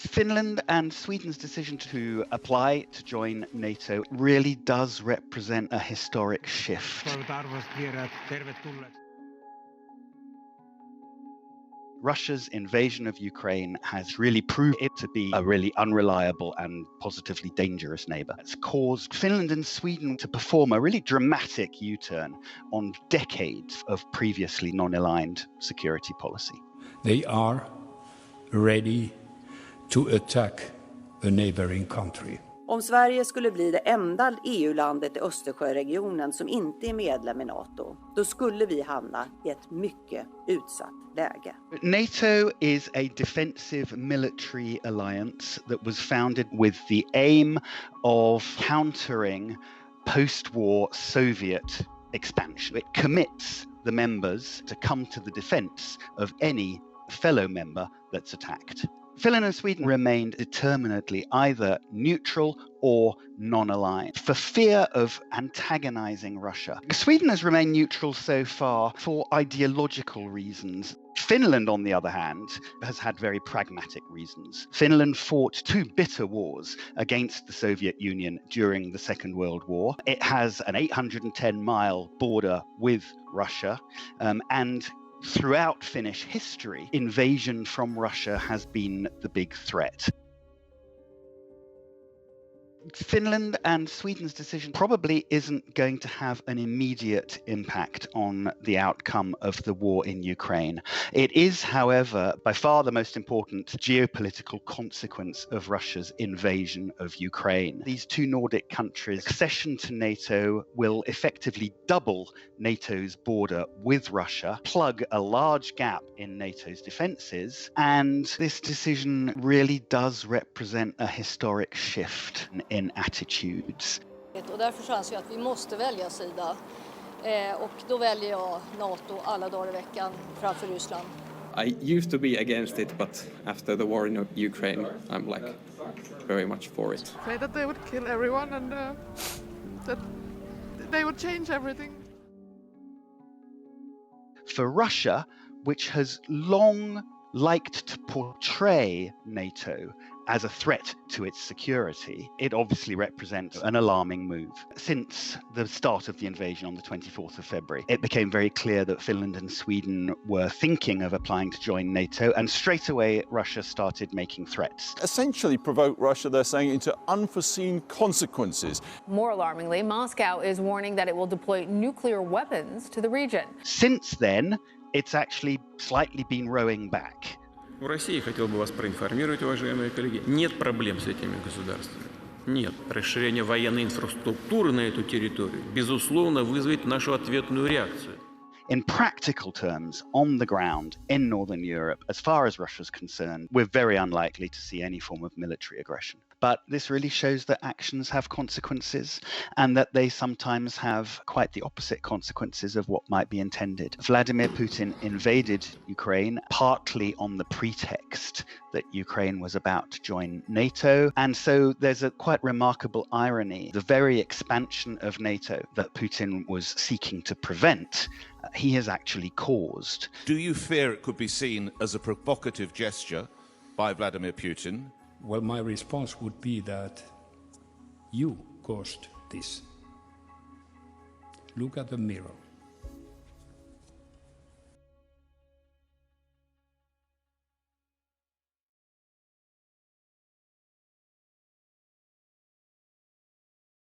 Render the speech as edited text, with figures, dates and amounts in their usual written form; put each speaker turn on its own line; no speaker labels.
Finland and Sweden's decision to apply to join NATO really does represent a historic shift. Russia's invasion of Ukraine has really proved it to be a really unreliable and positively dangerous neighbour. It's caused Finland and Sweden to perform a really dramatic U-turn on decades of previously non-aligned security policy.
They are ready to attack a neighboring country.
Om Sverige skulle bli det enda EU-landet i Östersjöregionen som inte är medlem i Nato, då skulle vi hamna i ett mycket utsatt läge.
NATO is a defensive military alliance that was founded with the aim of countering post-war Soviet expansion. It commits the members to come to the defense of any fellow member that's attacked. Finland and Sweden remained determinedly either neutral or non-aligned for fear of antagonizing Russia. Sweden has remained neutral so far for ideological reasons. Finland, on the other hand, has had very pragmatic reasons. Finland fought two bitter wars against the Soviet Union during the Second World War. It has an 810-mile border with Russia, and throughout Finnish history, invasion from Russia has been the big threat. Finland and Sweden's decision probably isn't going to have an immediate impact on the outcome of the war in Ukraine. It is, however, by far the most important geopolitical consequence of Russia's invasion of Ukraine. These two Nordic countries' accession to NATO will effectively double NATO's border with Russia, plug a large gap in NATO's defences, and this decision really does represent a historic shift in attitudes.
Och därför så anser jag att vi måste välja sida. Och då väljer jag NATO alla dagar i veckan framför Ryssland.
I used to be against it, but after the war in Ukraine, I'm like very much for it.
Say that they would kill everyone and that they would change everything.
For Russia, which has long liked to portray NATO as a threat to its security, it obviously represents an alarming move. Since the start of the invasion on the 24th of February, it became very clear that Finland and Sweden were thinking of applying to join NATO, and straight away Russia started making threats.
Essentially provoke Russia, they're saying, into unforeseen consequences.
More alarmingly, Moscow is warning that it will deploy nuclear weapons to the region.
Since then, it's actually slightly been rowing back.
В России, хотел бы вас проинформировать, уважаемые коллеги, нет проблем с этими государствами. Нет. Расширение военной инфраструктуры на эту территорию, безусловно, вызовет нашу ответную реакцию.
In practical terms, on the ground in Northern Europe, as far as Russia's concerned, we're very unlikely to see any form of military aggression. But this really shows that actions have consequences and that they sometimes have quite the opposite consequences of what might be intended. Vladimir Putin invaded Ukraine partly on the pretext that Ukraine was about to join NATO. And so there's a quite remarkable irony. The very expansion of NATO that Putin was seeking to prevent, he has actually caused.
Do you fear it could be seen as a provocative gesture by Vladimir Putin?
Well, my response would be that you caused this. Look at the mirror.